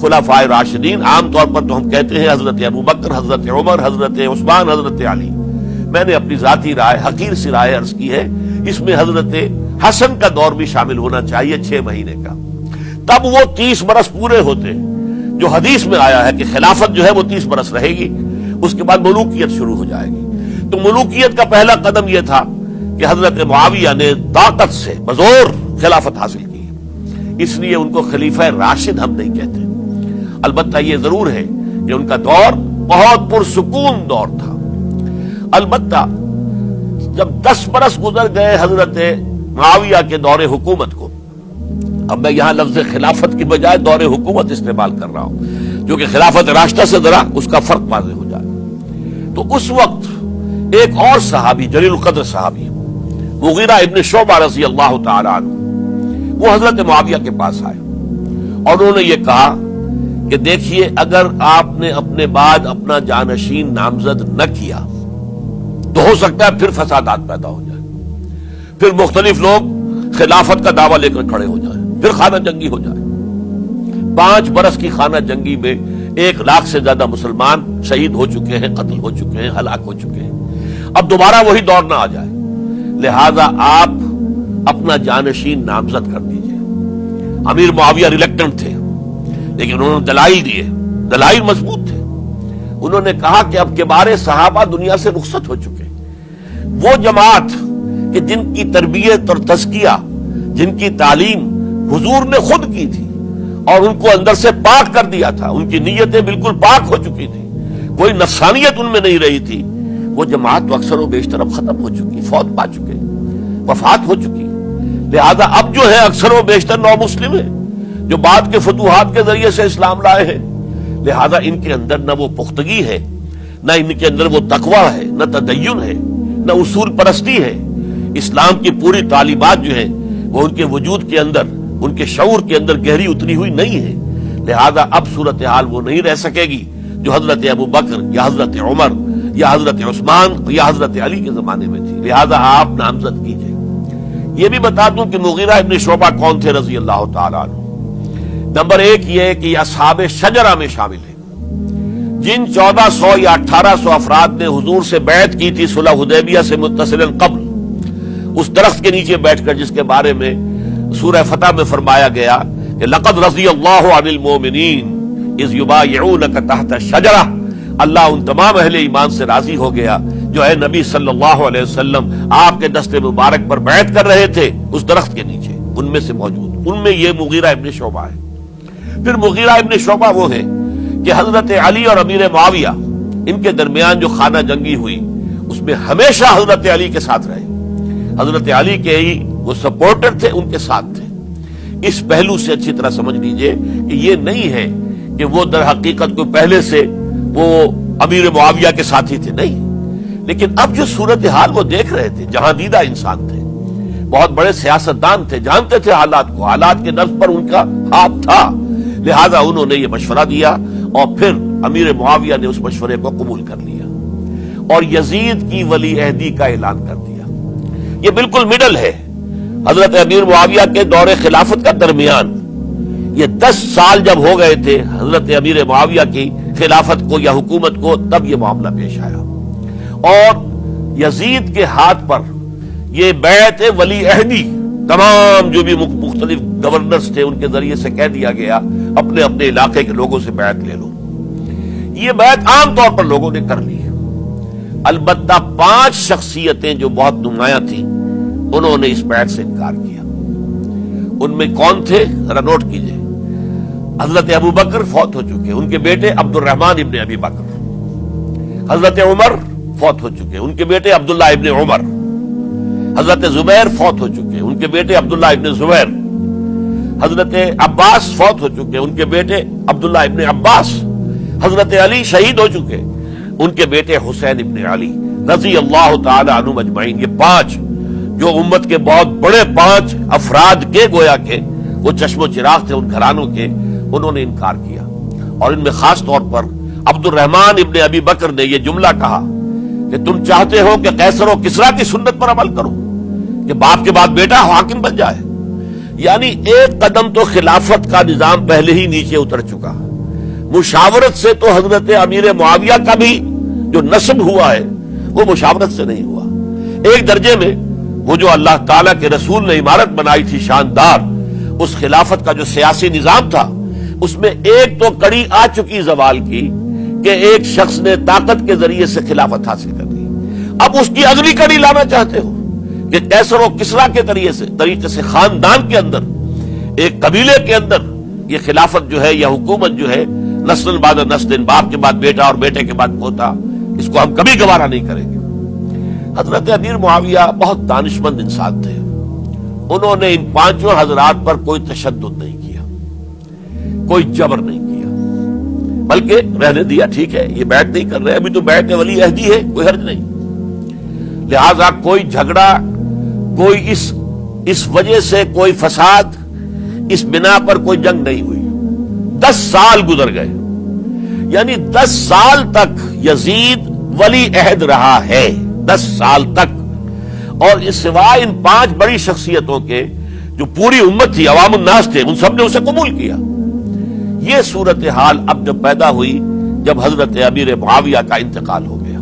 خلفائے راشدین، عام طور پر تو ہم کہتے ہیں حضرت ابو بکر، حضرت عمر، حضرت عثمان، حضرت علی. میں نے اپنی ذاتی رائے، حقیر سی رائے عرض کی ہے، اس میں حضرت حسن کا دور بھی شامل ہونا چاہیے 6 مہینے کا. تب وہ 30 برس پورے ہوتے جو حدیث میں آیا ہے کہ خلافت جو ہے وہ 30 برس رہے گی، اس کے بعد ملوکیت شروع ہو جائے گی. تو ملوکیت کا پہلا قدم یہ تھا کہ حضرت معاویہ نے طاقت سے بزور خلافت حاصل کی، اس لیے ان کو خلیفہ راشد ہم نہیں کہتے. البتہ یہ ضرور ہے کہ ان کا دور بہت پرسکون دور تھا. البتہ جب 10 برس گزر گئے حضرت معاویہ کے دور حکومت کو، اب میں یہاں لفظ خلافت کی بجائے دور حکومت استعمال کر رہا ہوں، جو کہ خلافت راشدہ سے ذرا اس کا فرق واضح ہو جائے. تو اس وقت ایک اور صحابی، جلیل القدر صحابی مغیرہ ابن شعبہ رضی اللہ تعالی عنہ، وہ حضرت معاویہ کے پاس آئے اور انہوں نے یہ کہا کہ دیکھیے، اگر آپ نے اپنے بعد اپنا جانشین نامزد نہ کیا تو ہو سکتا ہے پھر فسادات پیدا ہو جائے، پھر مختلف لوگ خلافت کا دعویٰ لے کر کھڑے ہو جائیں، پھر خانہ جنگی ہو جائے. 5 برس کی خانہ جنگی میں 1 لاکھ سے زیادہ مسلمان شہید ہو چکے ہیں، قتل ہو چکے ہیں، ہلاک ہو چکے ہیں. اب دوبارہ وہی دور نہ آ جائے، لہذا آپ اپنا جانشین نامزد کر دیجئے. امیر معاویہ ریلیکٹنٹ تھے، لیکن انہوں نے دلائل دیے، دلائل مضبوط تھے. انہوں نے کہا کہ اب کبار صحابہ دنیا سے رخصت ہو چکے، وہ جماعت کہ جن کی تربیت اور تزکیہ، جن کی تعلیم حضور نے خود کی تھی اور ان کو اندر سے پاک کر دیا تھا، ان کی نیتیں بالکل پاک ہو چکی تھی، کوئی نفسانیت ان میں نہیں رہی تھی، وہ جماعت تو اکثر و بیشتر اب ختم ہو چکی، فوت پا چکے، وفات ہو چکی. لہذا اب جو ہے اکثر و بیشتر نو مسلم ہیں جو بعد کے فتوحات کے ذریعے سے اسلام لائے ہیں. لہذا ان کے اندر نہ وہ پختگی ہے، نہ ان کے اندر وہ تقویٰ ہے، نہ تدین ہے، نہ اصول پرستی ہے. اسلام کی پوری تعلیمات جو ہیں وہ ان کے وجود کے اندر، ان کے شعور کے اندر گہری اتری ہوئی نہیں ہے. لہذا اب صورتحال وہ نہیں رہ سکے گی جو حضرت ابو بکر یا حضرت عمر یا حضرت عثمان یا حضرت علی کے زمانے میں تھی. لہذا آپ نامزد کیجئے. یہ بھی بتا دوں کہ مغیرہ ابن شعبہ کون تھے رضی اللہ تعالیٰ عنہ. نمبر 1 یہ کہ یہ اصحاب شجرہ میں شامل ہیں، جن 1400 یا 1800 افراد نے حضور سے بیعت کی تھی صلح حدیبیہ سے متصلاً قبل، اس درخت کے نیچے بیٹھ کر جس کے بارے میں سورہ فتح میں فرمایا گیا کہ لقد رضی اللہ عن المؤمنین اذ یبایعونک تحت الشجرہ. اللہ ان تمام اہل ایمان سے راضی ہو گیا جو ہے نبی صلی اللہ علیہ وسلم آپ کے دست مبارک پر بیعت کر رہے تھے اس درخت کے نیچے، ان میں سے موجود، ان میں یہ مغیرہ ابن شعبہ ہے. پھر مغیرہ ابن شعبہ وہ ہے کہ حضرت علی اور امیر معاویہ ان کے درمیان جو خانہ جنگی ہوئی اس میں ہمیشہ حضرت علی کے ساتھ رہے، حضرت علی کے ہی وہ سپورٹر تھے، ان کے ساتھ تھے. اس پہلو سے اچھی طرح سمجھ لیجئے کہ یہ نہیں ہے کہ وہ در حقیقت کو پہلے سے وہ امیر معاویہ کے ساتھی تھے، نہیں. لیکن اب جو صورتحال وہ دیکھ رہے تھے، جہاں دیدہ انسان تھے، بہت بڑے سیاستدان تھے، جانتے تھے حالات کو، حالات کے نبض پر ان کا ہاتھ تھا. لہذا انہوں نے یہ مشورہ دیا اور پھر امیر معاویہ نے اس مشورے کو قبول کر لیا اور یزید کی ولی عہدی کا اعلان کر دیا. یہ بالکل مڈل ہے حضرت امیر معاویہ کے دور خلافت کا درمیان. یہ 10 سال جب ہو گئے تھے حضرت امیر معاویہ کی خلافت کو یا حکومت کو، تب یہ معاملہ پیش آیا اور یزید کے ہاتھ پر یہ بیعت ولی عہدی تمام جو بھی مختلف گورنرز تھے ان کے ذریعے سے کہہ دیا گیا اپنے اپنے علاقے کے لوگوں سے بیعت لے لو. یہ بیعت عام طور پر لوگوں نے کر لی. البتہ 5 شخصیتیں جو بہت نمایاں تھیں انہوں نے اس بیعت سے انکار کیا. ان میں کون تھے ذرا نوٹ کیجئے. حضرت ابو بکر فوت ہو چکے، ان کے بیٹے عبد الرحمن ابن ابی بکر. حضرت عمر فوت ہو چکے، ان کے بیٹے عبداللہ ابن عمر. حضرت زبیر فوت ہو چکے، ان کے بیٹے عبداللہ ابن زبیر. حضرت عباس فوت ہو چکے، ان کے بیٹے عبداللہ ابن عباس. حضرت علی شہید ہو چکے، ان کے بیٹے حسین ابن علی رضی اللہ تعالی عنہم اجمعین. یہ 5 جو امت کے بہت بڑے 5 افراد کے گویا کے وہ چشم و چراغ تھے ان گھرانوں کے، انہوں نے انکار کیا. اور ان میں خاص طور پر عبد الرحمن ابن ابی بکر نے یہ جملہ کہا کہ تم چاہتے ہو کہ قیصر و کسریٰ کی سنت پر عمل کرو کہ باپ کے بعد بیٹا حاکم بن جائے. یعنی ایک قدم تو خلافت کا نظام پہلے ہی نیچے اتر چکا. مشاورت سے تو حضرت امیر معاویہ کا بھی جو نسب ہوا ہے وہ مشاورت سے نہیں ہوا. ایک درجے میں وہ جو اللہ تعالیٰ کے رسول نے عمارت بنائی تھی شاندار، اس خلافت کا جو سیاسی نظام تھا، اس میں ایک تو کڑی آ چکی زوال کی کہ ایک شخص نے طاقت کے ذریعے سے خلافت حاصل کر لی. اب اس کی اگلی کڑی لانا چاہتے ہو کہ کیسر و کسرا کے طریقے سے خاندان کے اندر، ایک قبیلے کے اندر یہ خلافت جو ہے یا حکومت جو ہے نسل بعد نسل، باپ کے بعد بیٹا اور بیٹے کے بعد پوتا، اس کو ہم کبھی گوارا نہیں کریں گے. حضرت امیر معاویہ بہت دانشمند انسان تھے. انہوں نے ان پانچوں حضرات پر کوئی تشدد نہیں کیا، کوئی جبر نہیں کیا، بلکہ رہنے دیا. ٹھیک ہے، یہ بیعت نہیں کر رہے، ابھی تو بیعت ولی عہدی ہے، کوئی حرج نہیں. لہذا کوئی جھگڑا، کوئی اس وجہ سے کوئی فساد، اس بنا پر کوئی جنگ نہیں ہوئی. 10 سال گزر گئے، یعنی 10 سال تک یزید ولی عہد رہا ہے. 10 سال تک. اور اس سوائے ان 5 بڑی شخصیتوں کے جو پوری امت تھی، عوام الناس تھے، ان سب نے اسے قبول کیا. یہ صورتحال اب جب پیدا ہوئی جب حضرت امیر معاویہ کا انتقال ہو گیا،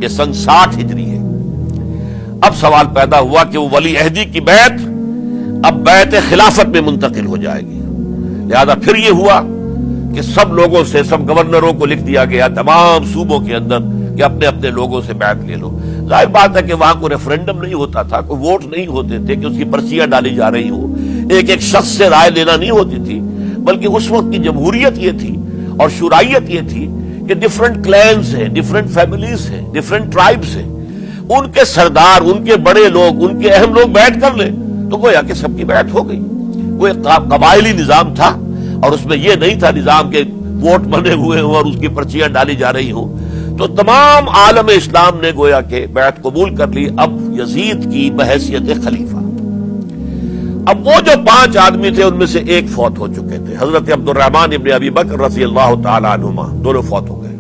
یہ سن 60 ہجری ہے. اب سوال پیدا ہوا کہ وہ ولی عہدی کی بیعت اب بیعت خلافت میں منتقل ہو جائے گی. لہذا پھر یہ ہوا کہ سب لوگوں سے، سب گورنروں کو لکھ دیا گیا تمام صوبوں کے اندر کہ اپنے اپنے لوگوں سے بیعت لے لو. ظاہر بات ہے کہ وہاں کوئی ریفرنڈم نہیں ہوتا تھا، کوئی ووٹ نہیں ہوتے تھے کہ اس کی پرچیاں ڈالی جا رہی ہوں، ایک ایک شخص سے رائے لینا نہیں ہوتی تھی، بلکہ اس وقت کی جمہوریت یہ تھی اور شورائیت یہ تھی کہ ڈفرنٹ کلینز ہیں، ڈفرنٹ فیملیز ہیں، ڈفرنٹ ٹرائبز ہیں، ان کے سردار، ان کے بڑے لوگ، ان کے اہم لوگ بیعت کر لیں تو گویا کہ سب کی بیعت ہو گئی. وہ ایک قبائلی نظام تھا اور اس میں یہ نہیں تھا نظام کے ووٹ بنے ہوئے ہوں اور اس کی پرچیاں ڈالی جا رہی ہوں. تو تمام عالم اسلام نے گویا کہ بیعت قبول کر لی اب یزید کی بحیثیت خلیفہ. اب وہ جو 5 آدمی تھے ان میں سے ایک فوت ہو چکے تھے، حضرت عبد الرحمن ابن ابی بکر رضی اللہ تعالی عنہما، دونوں فوت ہو گئے،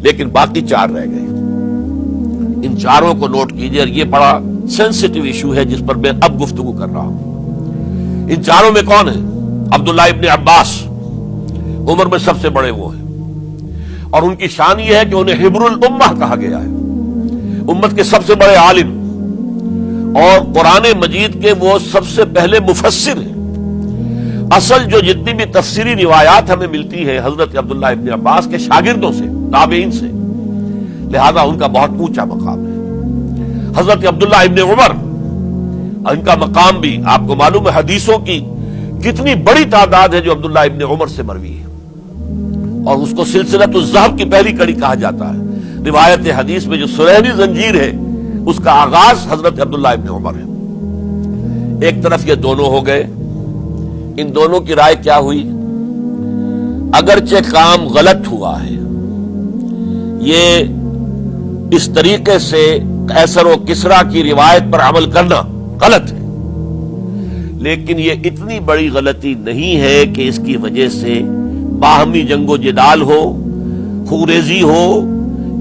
لیکن باقی 4 رہ گئے. ان 4 کو نوٹ کیجئے، یہ بڑا سینسٹیو ایشو ہے جس پر میں اب گفتگو کر رہا ہوں. ان 4 میں کون ہیں؟ عبداللہ ابن عباس، عمر میں سب سے بڑے وہ ہیں، اور ان کی شان یہ ہے کہ انہیں حبر الامہ کہا گیا ہے، امت کے سب سے بڑے عالم، اور قرآن مجید کے وہ سب سے پہلے مفسر ہیں. اصل جو جتنی بھی تفسیری روایات ہمیں ملتی ہے حضرت عبداللہ ابن عباس کے شاگردوں سے، تابعین سے، لہذا ان کا بہت اونچا مقام ہے. حضرت عبداللہ ابن عمر، ان کا مقام بھی آپ کو معلوم ہے، حدیثوں کی کتنی بڑی تعداد ہے جو عبداللہ ابن عمر سے مروی ہے، اور اس کو سلسلۃ الذہب کی پہلی کڑی کہا جاتا ہے. روایت حدیث میں جو سرہنی زنجیر ہے اس کا آغاز حضرت عبداللہ ابن عمر ہے. ایک طرف یہ دونوں ہو گئے، ان دونوں کی رائے کیا ہوئی؟ اگرچہ کام غلط ہوا ہے، یہ اس طریقے سے قیصر و کسریٰ کی روایت پر عمل کرنا غلط ہے، لیکن یہ اتنی بڑی غلطی نہیں ہے کہ اس کی وجہ سے باہمی جنگ و جدال ہو، خوریزی ہو،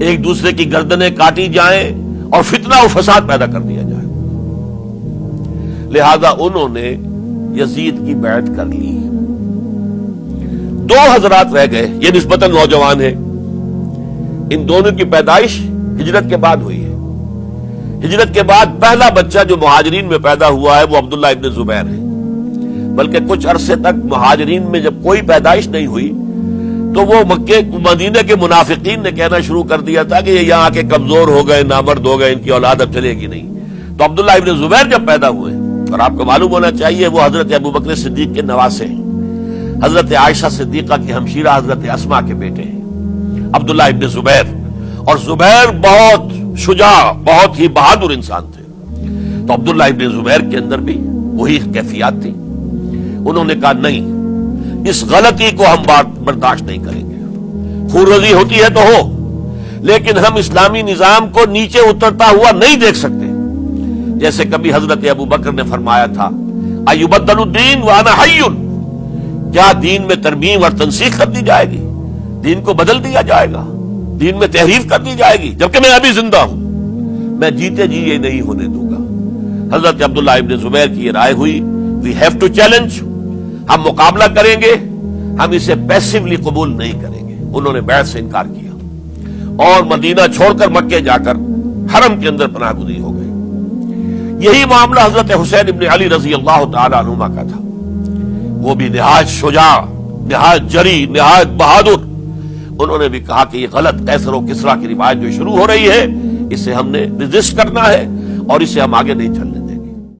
ایک دوسرے کی گردنیں کاٹی جائیں اور فتنہ و فساد پیدا کر دیا جائے. لہذا انہوں نے یزید کی بیعت کر لی. 2 حضرات رہ گئے، یہ نسبتاً نوجوان ہیں. ان دونوں کی پیدائش ہجرت کے بعد ہوئی ہے. ہجرت کے بعد پہلا بچہ جو مہاجرین میں پیدا ہوا ہے وہ عبداللہ ابن زبیر ہے. بلکہ کچھ عرصے تک مہاجرین میں جب کوئی پیدائش نہیں ہوئی تو وہ مکے مدینے کے منافقین نے کہنا شروع کر دیا تھا کہ یہ یہاں آ کے کمزور ہو گئے، نامرد ہو گئے، ان کی اولاد اب چلے گی نہیں. تو عبداللہ ابن زبیر جب پیدا ہوئے، اور آپ کو معلوم ہونا چاہیے وہ حضرت ابوبکر صدیق کے نواسے ہیں، حضرت عائشہ صدیقہ کی ہمشیرہ حضرت اسماء کے بیٹے ہیں عبداللہ ابن زبیر. اور زبیر بہت شجاع، بہت ہی بہادر انسان تھے. تو عبداللہ ابن زبیر کے اندر بھی وہی کیفیات تھی. انہوں نے کہا نہیں، اس غلطی کو ہم برداشت نہیں کریں گے. خورزی ہوتی ہے تو ہو، لیکن ہم اسلامی نظام کو نیچے اترتا ہوا نہیں دیکھ سکتے. جیسے کبھی حضرت ابوبکر نے فرمایا تھا ایبدل الدین وانا حی، کیا دین میں ترمیم اور تنسیخ کر دی جائے گی؟ دین کو بدل دیا جائے گا، دین میں تحریف کر دی جائے گی جبکہ میں ابھی زندہ ہوں؟ میں جیتے جی یہ نہیں ہونے دوں گا. حضرت عبداللہ ابن زبیر کی یہ رائے ہوئی وی ہیو ٹو چیلنج، ہم مقابلہ کریں گے، ہم اسے پیسیولی قبول نہیں کریں گے۔ انہوں نے بیعت سے انکار کیا اور مدینہ چھوڑ کر مکے جا کر حرم کے اندر پناہ گزین ہو گئے۔ یہی معاملہ حضرت حسین ابن علی رضی اللہ تعالی عنہما کا تھا، وہ بھی نہایت شجاع، نہایت جری، نہایت بہادر۔ انہوں نے بھی کہا کہ یہ غلط قیصر و کسریٰ کی روایت جو شروع ہو رہی ہے، اسے ہم نے ریزسٹ کرنا ہے اور اسے ہم آگے نہیں چلنے